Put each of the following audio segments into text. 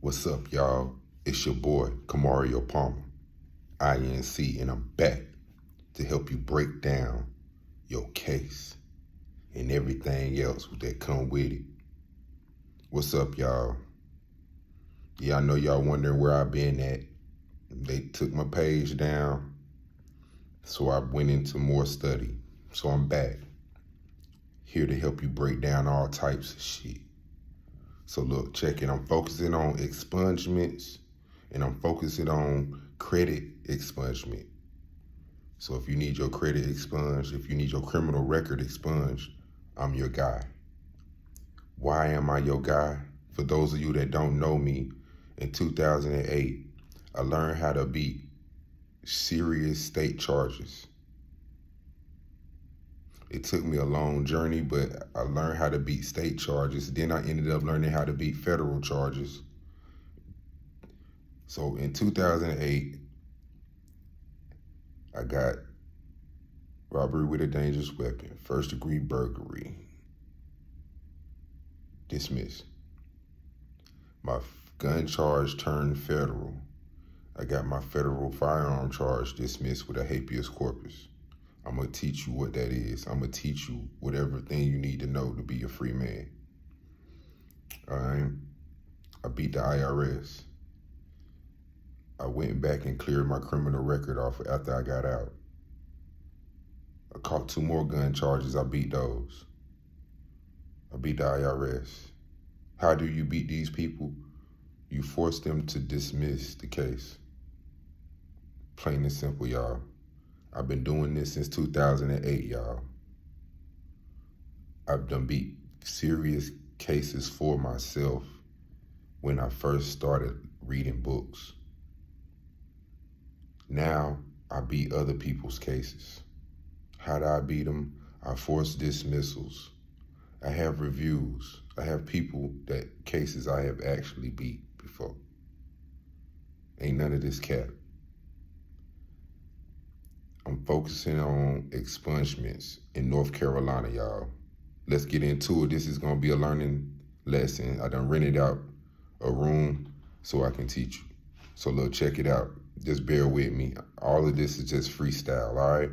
What's up, y'all? It's your boy, Kamario Palmer, INC, and I'm back to help you break down your case and everything else that come with it. What's up, y'all? Yeah, I know y'all wondering where I've been at. They took my page down, so I went into more study. So I'm back, here to help you break down all types of shit. So look, check it. I'm focusing on expungements, and I'm focusing on credit expungement. So if you need your credit expunged, if you need your criminal record expunged, I'm your guy. Why am I your guy? For those of you that don't know me, in 2008, I learned how to beat serious state charges. It took me a long journey, but I learned how to beat state charges. Then I ended up learning how to beat federal charges. So in 2008, I got robbery with a dangerous weapon, first-degree burglary, dismissed. My gun charge turned federal. I got my federal firearm charge dismissed with a habeas corpus. I'm gonna teach you what that is. I'm gonna teach you whatever thing you need to know to be a free man. All right? I beat the IRS. I went back and cleared my criminal record off after I got out. I caught 2 more gun charges. I beat those. I beat the IRS. How do you beat these people? You force them to dismiss the case. Plain and simple, y'all. I've been doing this since 2008, y'all. I've done beat serious cases for myself when I first started reading books. Now I beat other people's cases. How do I beat them? I force dismissals. I have reviews. I have people that cases I have actually beat before. Ain't none of this cap. I'm focusing on expungements in North Carolina, y'all. Let's get into it. This is gonna be a learning lesson. I done rented out a room so I can teach you. So look, check it out. Just bear with me. All of this is just freestyle, all right?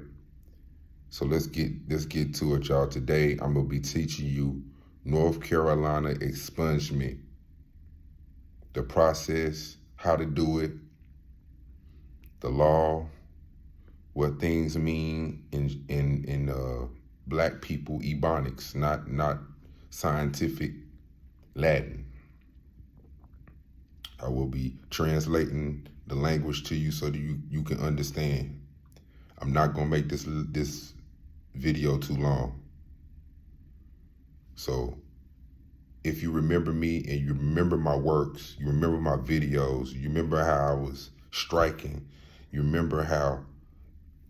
So let's get to it, y'all. Today, I'm gonna be teaching you North Carolina expungement, the process, how to do it, the law, what things mean in Black people ebonics, not scientific Latin. I will be translating the language to you so that you can understand. I'm not gonna make this video too long. So if you remember me and you remember my works, you remember my videos, you remember how I was striking, you remember how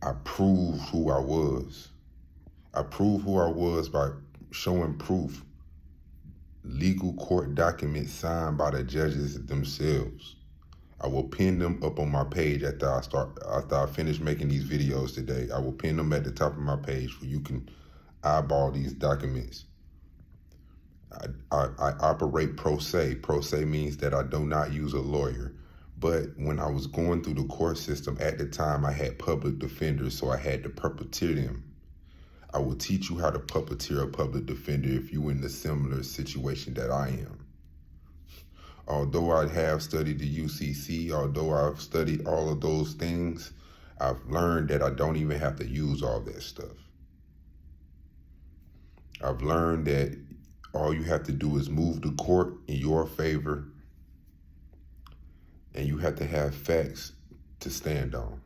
I proved who I was. I proved who I was by showing proof, legal court documents signed by the judges themselves. I will pin them up on my page after I finish making these videos today. I will pin them at the top of my page where you can eyeball these documents. I operate pro se. Pro se means that I do not use a lawyer. But when I was going through the court system at the time, I had public defenders, so I had to puppeteer them. I will teach you how to puppeteer a public defender if you're in the similar situation that I am. Although I have studied the UCC, although I've studied all of those things, I've learned that I don't even have to use all that stuff. I've learned that all you have to do is move the court in your favor, and you have to have facts to stand on.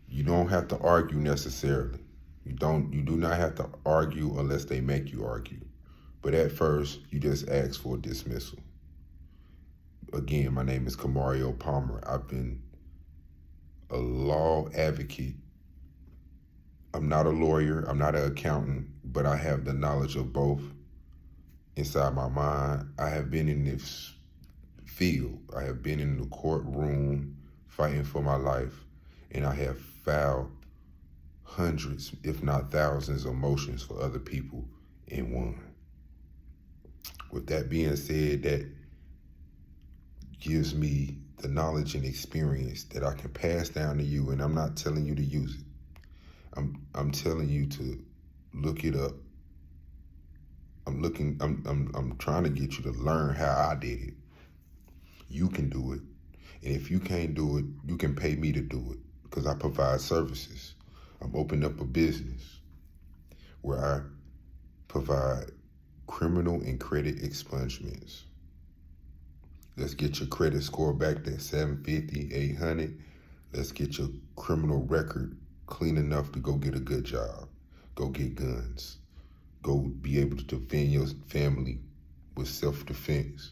You don't have to argue necessarily. You do not have to argue unless they make you argue. But at first, you just ask for a dismissal. Again, my name is Kamario Palmer. I've been a law advocate. I'm not a lawyer, I'm not an accountant, but I have the knowledge of both inside my mind. I have been in this field. I have been in the courtroom fighting for my life, and I have filed hundreds, if not thousands, of motions for other people and won. With that being said, that gives me the knowledge and experience that I can pass down to you, and I'm not telling you to use it. I'm telling you to look it up. I'm trying to get you to learn how I did it. You can do it. And if you can't do it, you can pay me to do it, because I provide services. I'm opening up a business where I provide criminal and credit expungements. Let's get your credit score back to 750, 800. Let's get your criminal record clean enough to go get a good job, go get guns, go be able to defend your family with self-defense.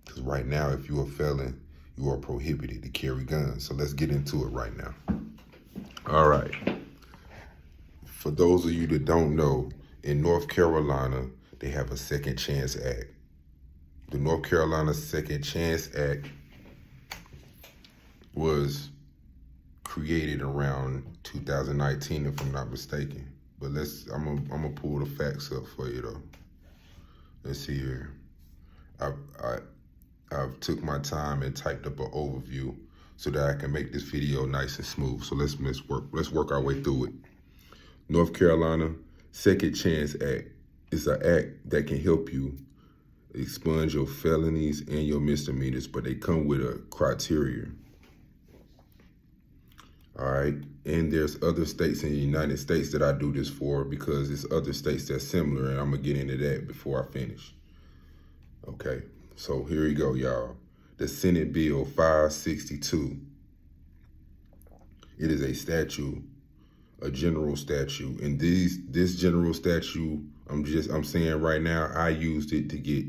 Because right now, if you're a felon, you are prohibited to carry guns. So let's get into it right now. All right. For those of you that don't know, in North Carolina, they have a Second Chance Act. The North Carolina Second Chance Act was created around 2019, if I'm not mistaken. But I'm gonna pull the facts up for you though. Let's see here. I've took my time and typed up an overview so that I can make this video nice and smooth. So let's work our way through it. North Carolina Second Chance Act is an act that can help you expunge your felonies and your misdemeanors, but they come with a criteria. All right, and there's other states in the United States that I do this for, because it's other states that's similar, and I'm gonna get into that before I finish. Okay, so here we go, y'all. The Senate Bill 562. It is a statute, a general statute, and this general statute, I'm saying right now, I used it to get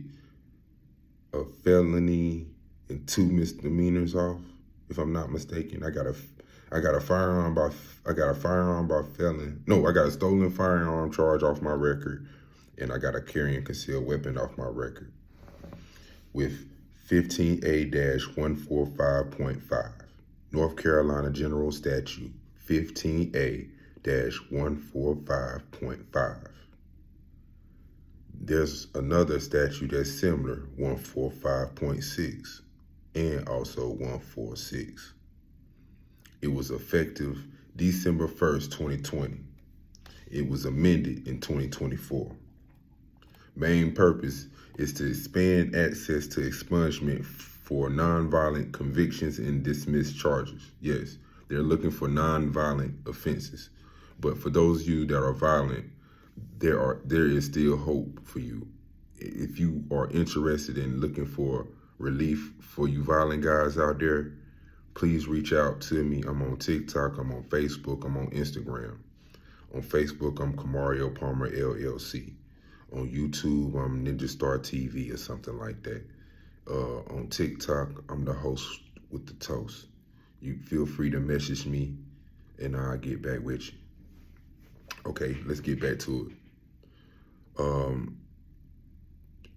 a felony and 2 misdemeanors off, if I'm not mistaken. I got a firearm by felon. No, I got a stolen firearm charge off my record, and I got a carrying concealed weapon off my record with 15A-145.5. North Carolina General Statute 15A-145.5. There's another statute that's similar, 145.6, and also 146. It was effective December 1st, 2020. It was amended in 2024. Main purpose is to expand access to expungement for nonviolent convictions and dismissed charges. Yes, they're looking for nonviolent offenses. But for those of you that are violent, there is still hope for you. If you are interested in looking for relief for you violent guys out there, please reach out to me. I'm on TikTok, I'm on Facebook, I'm on Instagram. On Facebook, I'm Kamario Palmer LLC. On YouTube, I'm Ninja Star TV or something like that. On TikTok, I'm the host with the toast. You feel free to message me and I'll get back with you. Okay, let's get back to it.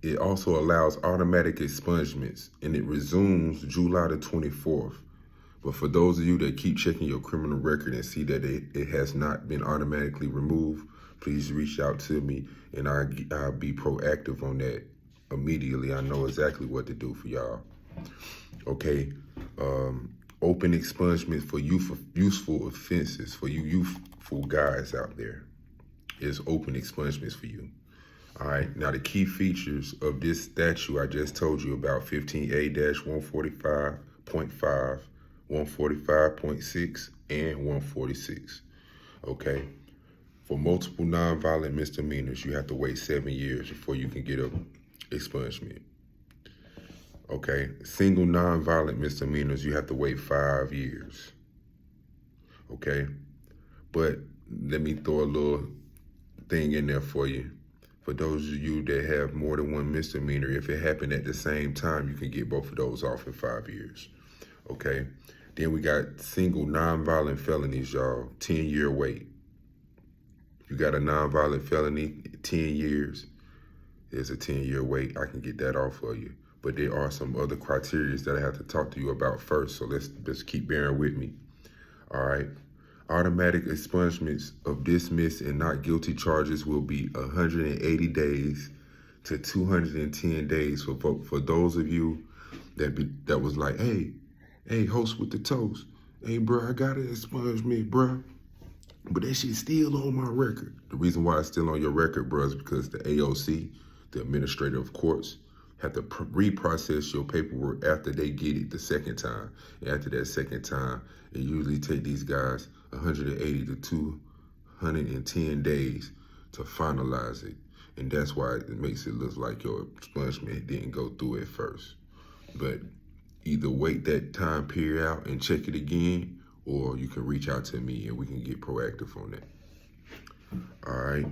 It also allows automatic expungements, and it resumes July the 24th. But for those of you that keep checking your criminal record and see that it has not been automatically removed, please reach out to me, and I'll be proactive on that immediately. I know exactly what to do for y'all. Okay, open expungement for useful offenses for you youthful guys out there. Is open expungements for you. All right, now the key features of this statute I just told you about, 15A-145.5, 145.6, and 146. Okay, for multiple nonviolent misdemeanors, you have to wait 7 years before you can get an expungement. Okay, single nonviolent misdemeanors, you have to wait 5 years. Okay, but let me throw a little thing in there for you. For those of you that have more than one misdemeanor, if it happened at the same time, you can get both of those off in 5 years. Okay, then we got single nonviolent felonies, y'all, 10-year wait. If you got a nonviolent felony, 10 years, there's a 10-year wait. I can get that off for you. But there are some other criteria that I have to talk to you about first, so let's keep bearing with me. All right. Automatic expungements of dismissed and not guilty charges will be 180 days to 210 days for those of you that was like, hey, host with the toast. Hey, bro, I got an expungement, bro. But that shit's still on my record. The reason why it's still on your record, bro, is because the AOC, the Administrator of Courts, have to reprocess your paperwork after they get it the second time. And after that second time, it usually take these guys 180 to 210 days to finalize it. And that's why it makes it look like your expungement didn't go through at first. But either wait that time period out and check it again, or you can reach out to me and we can get proactive on that. All right.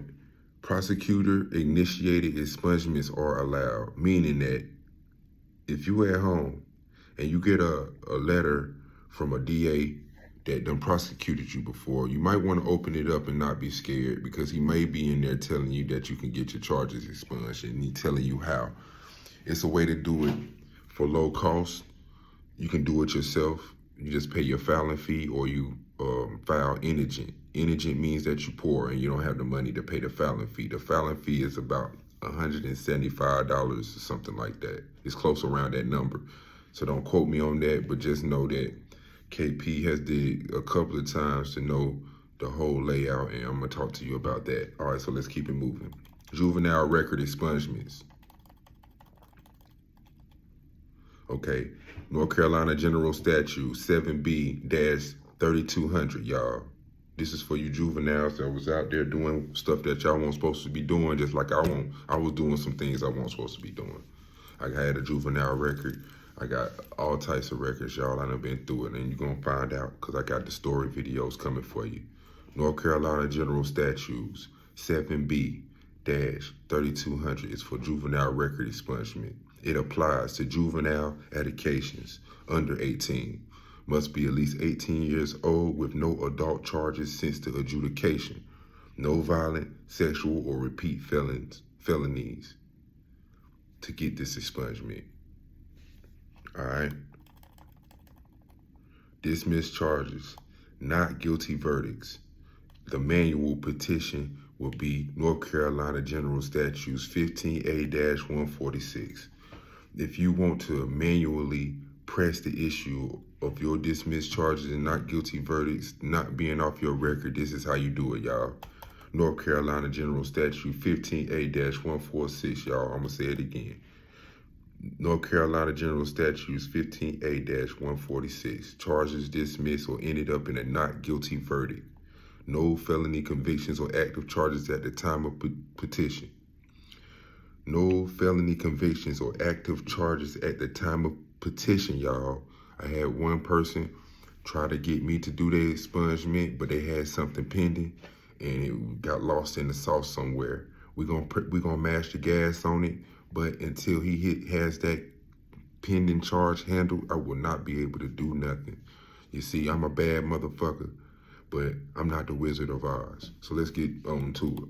Prosecutor initiated expungements are allowed, meaning that if you at home and you get a letter from a DA that done prosecuted you before, you might want to open it up and not be scared, because he may be in there telling you that you can get your charges expunged, and he's telling you how. It's a way to do it for low cost. You can do it yourself. You just pay your filing fee, or you file indigent. Indigent means that you're poor and you don't have the money to pay the filing fee. The filing fee is about $175 or something like that. It's close around that number. So don't quote me on that, but just know that KP has did a couple of times to know the whole layout, and I'm gonna talk to you about that. All right, so let's keep it moving. Juvenile record expungements. Okay, North Carolina General Statute 7B-3200, y'all. This is for you juveniles that was out there doing stuff that y'all weren't supposed to be doing, just like I was doing some things I wasn't supposed to be doing. I had a juvenile record. I got all types of records, y'all. I done been through it, and you're going to find out because I got the story videos coming for you. North Carolina General Statutes 7B-3200 is for juvenile record expungement. It applies to juvenile adjudications under 18. Must be at least 18 years old with no adult charges since the adjudication. No violent, sexual, or repeat felonies to get this expungement. All right. Dismissed charges, not guilty verdicts. The manual petition will be North Carolina General Statutes 15A-146. If you want to manually press the issue of your dismissed charges and not guilty verdicts not being off your record, this is how you do it, y'all. North Carolina General Statute 15A-146, y'all. I'm going to say it again. North Carolina General Statutes 15A-146. Charges dismissed or ended up in a not guilty verdict. No felony convictions or active charges at the time of petition. No felony convictions or active charges at the time of petition, y'all. I had one person try to get me to do their expungement, but they had something pending and it got lost in the sauce somewhere. We're gonna mash the gas on it, but until he has that pending charge handled, I will not be able to do nothing. You see, I'm a bad motherfucker, but I'm not the Wizard of Oz. So let's get on to it.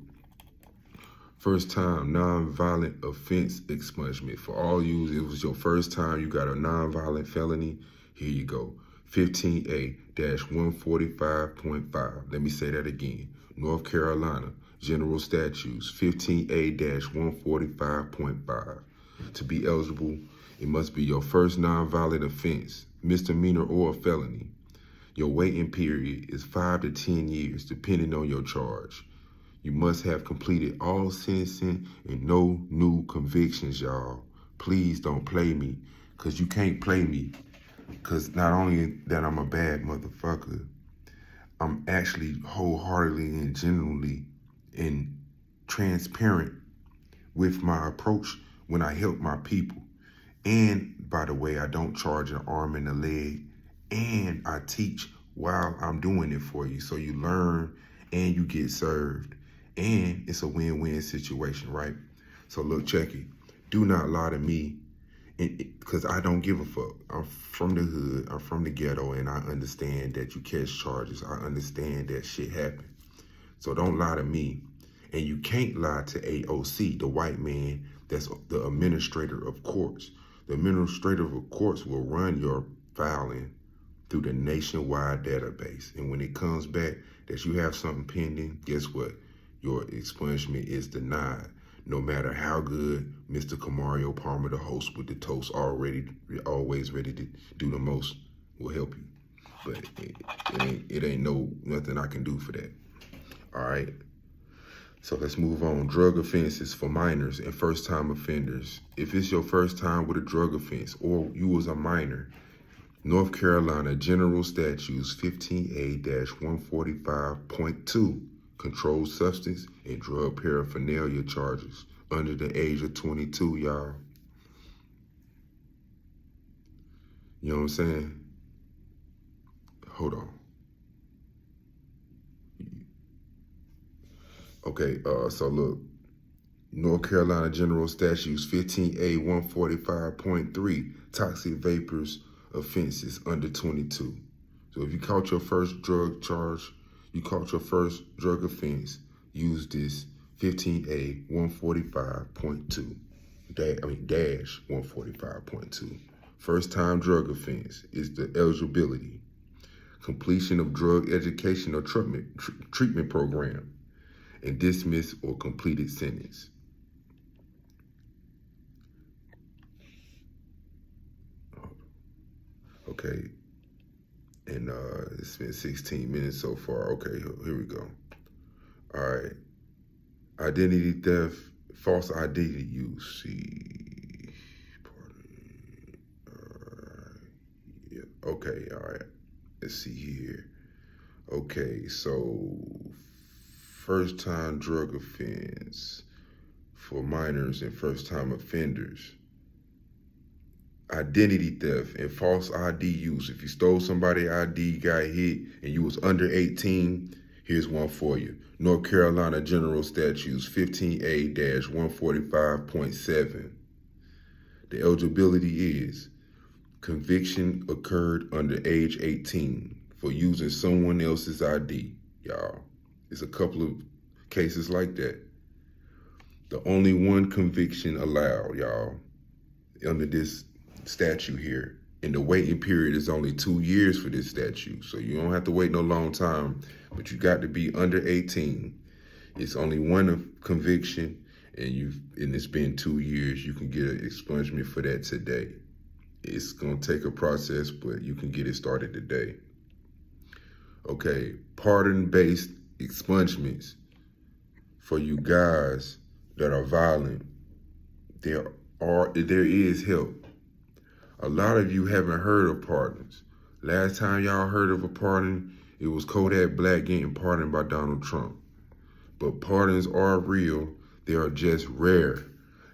First time non-violent offense expungement. For all you, it was your first time you got a non-violent felony, here you go. 15A-145.5. Let me say that again. North Carolina General Statutes 15A-145.5. To be eligible, it must be your first non-violent offense, misdemeanor or felony. Your waiting period is 5 to 10 years, depending on your charge. You must have completed all sentencing and no new convictions, y'all. Please don't play me, because you can't play me. Because not only that I'm a bad motherfucker, I'm actually wholeheartedly and genuinely and transparent with my approach when I help my people. And by the way, I don't charge an arm and a leg, and I teach while I'm doing it for you. So you learn and you get served. And it's a win-win situation, right? So look, check it. Do not lie to me, because I don't give a fuck. I'm from the hood, I'm from the ghetto, and I understand that you catch charges. I understand that shit happen. So don't lie to me. And you can't lie to AOC, the white man that's the administrator of courts. The administrator of courts will run your filing through the nationwide database. And when it comes back that you have something pending, guess what? Your expungement is denied. No matter how good Mr. Camario Palmer, the host with the toast, always ready to do the most, will help you. But it ain't nothing I can do for that. All right. So let's move on. Drug offenses for minors and first-time offenders. If it's your first time with a drug offense or you was a minor, North Carolina General Statutes 15A-145.2 controlled substance and drug paraphernalia charges under the age of 22, y'all. You know what I'm saying? Hold on. Okay, so look, North Carolina General Statutes 15A-145.3, toxic vapors offenses under 22. So if you caught your first drug charge, you caught your first drug offense, use this 15A-145.2, dash 145.2. First time drug offense is the eligibility, completion of drug education or treatment program, and dismiss or completed sentence. Okay, and it's been 16 minutes so far. Okay, here we go. All right, identity theft, false identity use. See, yeah. Okay, all right. Let's see here. Okay, so first time drug offense for minors and first time offenders. Identity theft and false ID use. If you stole somebody's ID, got hit, and you was under 18, here's one for you. North Carolina General Statutes 15A-145.7. The eligibility is conviction occurred under age 18 for using someone else's ID, y'all. There's a couple of cases like that. The only one conviction allowed, y'all, under this statute here, and the waiting period is only 2 years for this statute, so you don't have to wait no long time, but you got to be under 18. It's only one conviction, and it's been 2 years. You can get an expungement for that today. It's gonna take a process, but you can get it started today. Okay, pardon-based expungements for you guys that are violent. There is help. A lot of you haven't heard of pardons. Last time y'all heard of a pardon, it was Kodak Black getting pardoned by Donald Trump. But pardons are real. They are just rare.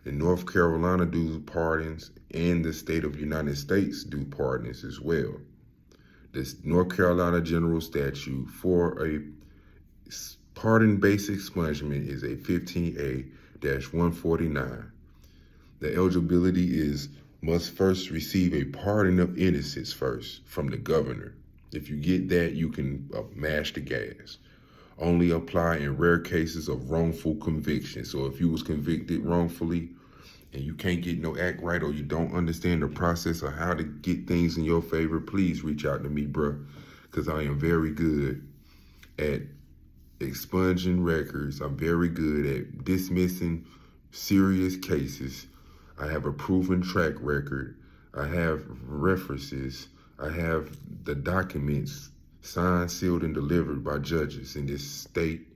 In North Carolina do pardons, and the state of the United States do pardons as well. This North Carolina General Statute for a pardon-based expungement is a 15A-149. The eligibility is must first receive a pardon of innocence first from the governor. If you get that, you can mash the gas. Only apply in rare cases of wrongful conviction. So if you was convicted wrongfully and you can't get no act right, or you don't understand the process of how to get things in your favor, please reach out to me, bro, because I am very good at expunging records. I'm very good at dismissing serious cases. I have a proven track record. I have references. I have the documents signed, sealed, and delivered by judges in this state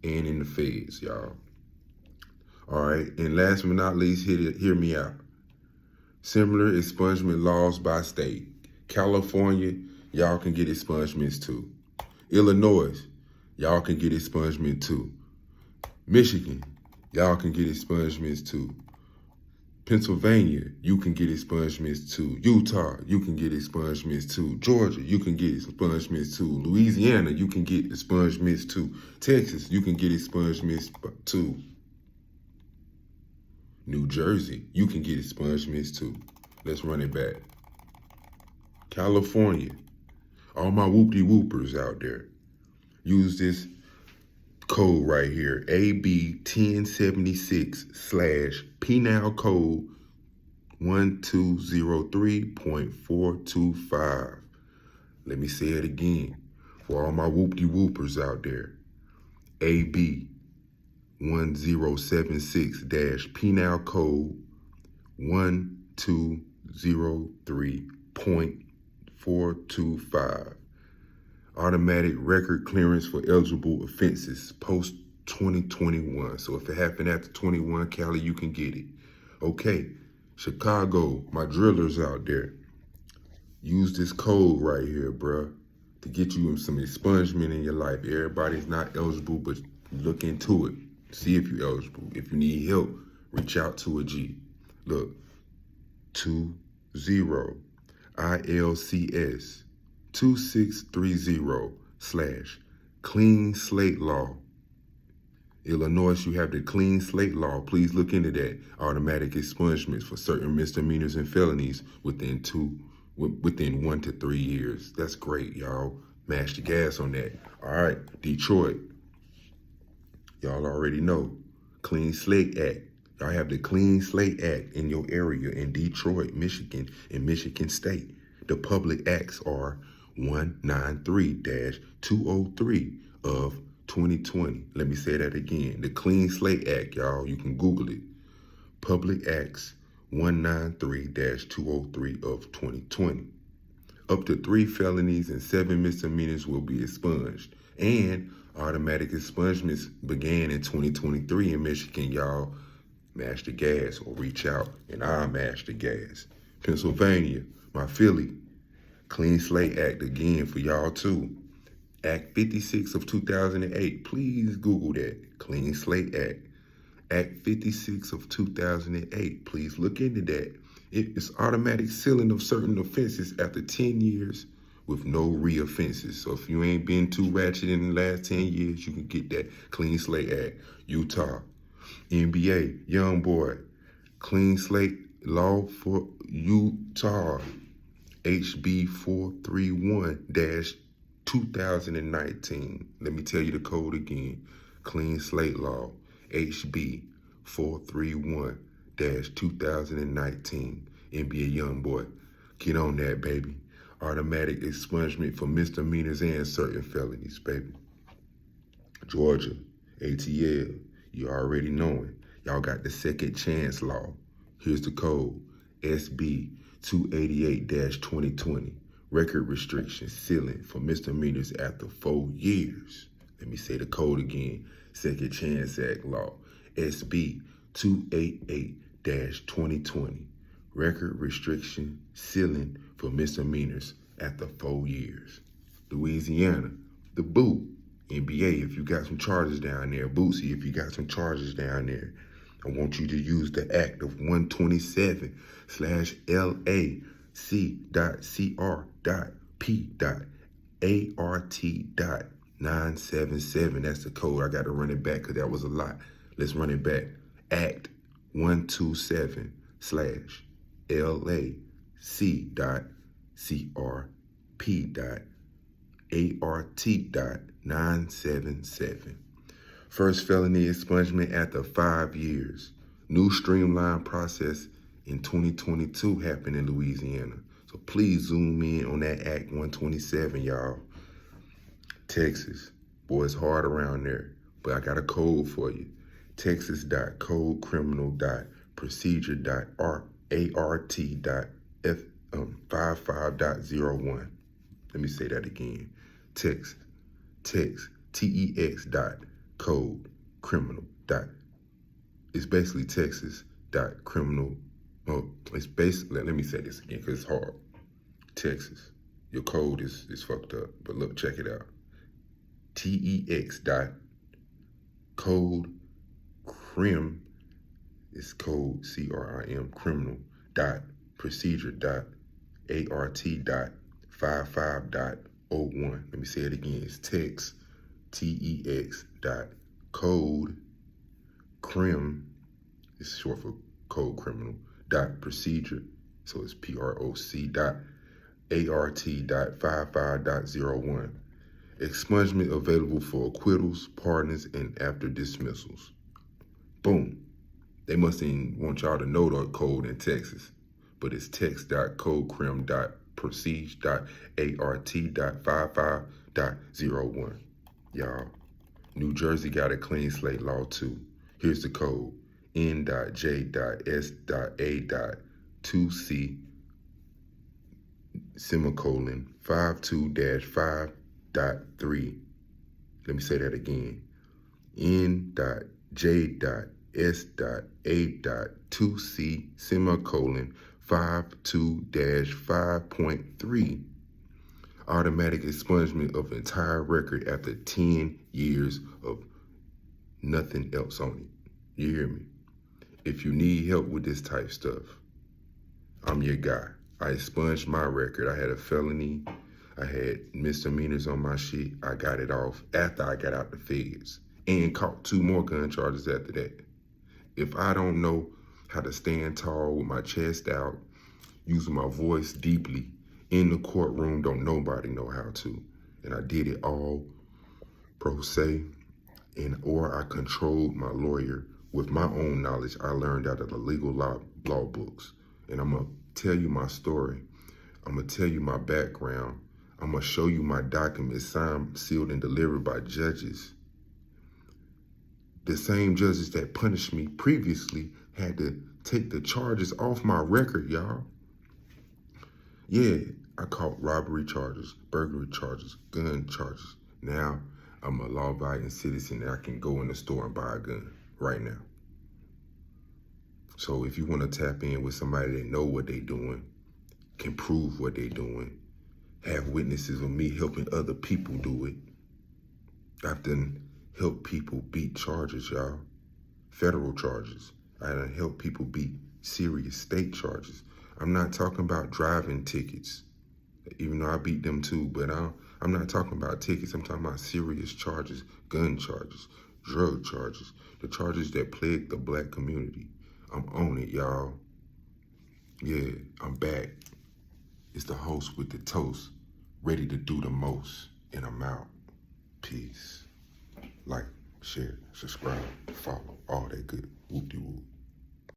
and in the feds, y'all. All right, and last but not least, hear me out. Similar expungement laws by state. California, y'all can get expungements too. Illinois, y'all can get expungement too. Michigan, y'all can get expungements too. Pennsylvania, you can get expungements too. Utah, you can get expungements too. Georgia, you can get expungements too. Louisiana, you can get expungements too. Texas, you can get expungements too. New Jersey, you can get expungements too. Let's run it back. California, all my whoop-de-whoopers out there, use this code right here, AB 1076/penal code 1203.425. Let me say it again for all my whoop-de-whoopers out there. AB 1076-Penal Code 1203.425. Automatic record clearance for eligible offenses post 2021. So if it happened after 21, Cali, you can get it. Okay, Chicago, my drillers out there, use this code right here, bruh, to get you some expungement in your life. Everybody's not eligible, but look into it. See if you're eligible. If you need help, reach out to a G. Look, 20 ILCS 2630/Clean Slate Law. Illinois, you have the Clean Slate Law. Please look into that. Automatic expungements for certain misdemeanors and felonies within 1 to 3 years. That's great, y'all. Mash the gas on that. All right, Detroit. Y'all already know. Clean Slate Act. Y'all have the Clean Slate Act in your area in Detroit, Michigan, and Michigan State. The public acts are 193-203 of 2020. Let me say that again. The Clean Slate Act, y'all. You can Google it. Public Acts 193-203 of 2020. Up to 3 felonies and 7 misdemeanors will be expunged. And automatic expungements began in 2023 in Michigan, y'all. Mash the gas or reach out and I'll mash the gas. Pennsylvania, my Philly, Clean Slate Act again for y'all too. Act 56 of 2008. Please Google that. Clean Slate Act. Act 56 of 2008. Please look into that. It's automatic sealing of certain offenses after 10 years with no re-offenses. So if you ain't been too ratchet in the last 10 years, you can get that Clean Slate Act. Utah, NBA, young boy, Clean Slate Law for Utah, HB 431-2019. Let me tell you the code again. Clean Slate Law, HB 431-2019. NBA young boy, get on that, baby. Automatic expungement for misdemeanors and certain felonies, baby. Georgia, ATL, you already know it. Y'all got the second chance law. Here's the code, SB 288-2020. Record restriction sealing for misdemeanors after 4 years. Let me say the code again. Second Chance Act Law, SB 288-2020. Record restriction sealing for misdemeanors after 4 years. Louisiana, the boot. NBA, if you got some charges down there. Bootsy, if you got some charges down there. I want you to use the act of 127/LAC.CR.P.ART.977. That's the code. I got to run it back because that was a lot. Let's run it back. Act 127/LAC.CRP.ART.977. First felony expungement after 5 years. New streamlined process in 2022 happened in Louisiana. So please zoom in on that Act 127, y'all. Texas. Boy, it's hard around there, but I got a code for you. Texas.codecriminal.procedure.art.55.01. Let me say that again. Text, TEX.code.criminal. It's basically Texas.criminal. Oh, it's basically, let me say this again because it's hard. Texas. Your code is fucked up, but look, check it out. TEX.code.crim, it's code CRIM, criminal, procedure.art.55.01. Let me say it again. It's text, TEX.code.crim, it's short for code criminal, procedure, so it's PROC.ART.55.01. Expungement available for acquittals, pardons, and after dismissals. Boom. They mustn't want y'all to know the code in Texas, but it's text.codecrim.procedure.art.55.01. Y'all, New Jersey got a clean slate law too. Here's the code: N.J.S.A.2C semicolon 52-5.3. Let me say that again. N.J.S.A.2C semicolon 52-5.3. Automatic expungement of entire record after 10 years of nothing else on it. You hear me? If you need help with this type stuff, I'm your guy. I expunged my record. I had a felony. I had misdemeanors on my shit. I got it off after I got out the feds and caught 2 more gun charges after that. If I don't know how to stand tall with my chest out, using my voice deeply in the courtroom, don't nobody know how to. And I did it all pro se, or I controlled my lawyer with my own knowledge I learned out of the legal law books. And I'm gonna tell you my story. I'm gonna tell you my background. I'm gonna show you my documents signed, sealed, and delivered by judges. The same judges that punished me previously had to take the charges off my record, y'all. Yeah, I caught robbery charges, burglary charges, gun charges. Now I'm a law-abiding citizen and I can go in the store and buy a gun right now. So if you want to tap in with somebody that know what they doing, can prove what they doing, have witnesses of me helping other people do it. I've done help people beat charges, y'all. Federal charges. I done help people beat serious state charges. I'm not talking about driving tickets, even though I beat them too, but I'm not talking about tickets. I'm talking about serious charges, gun charges, drug charges, the charges that plague the Black community. I'm on it, y'all. Yeah, I'm back. It's the host with the toast, ready to do the most, and I'm out. Peace. Like, share, subscribe, follow, all that good whoop-de-whoop.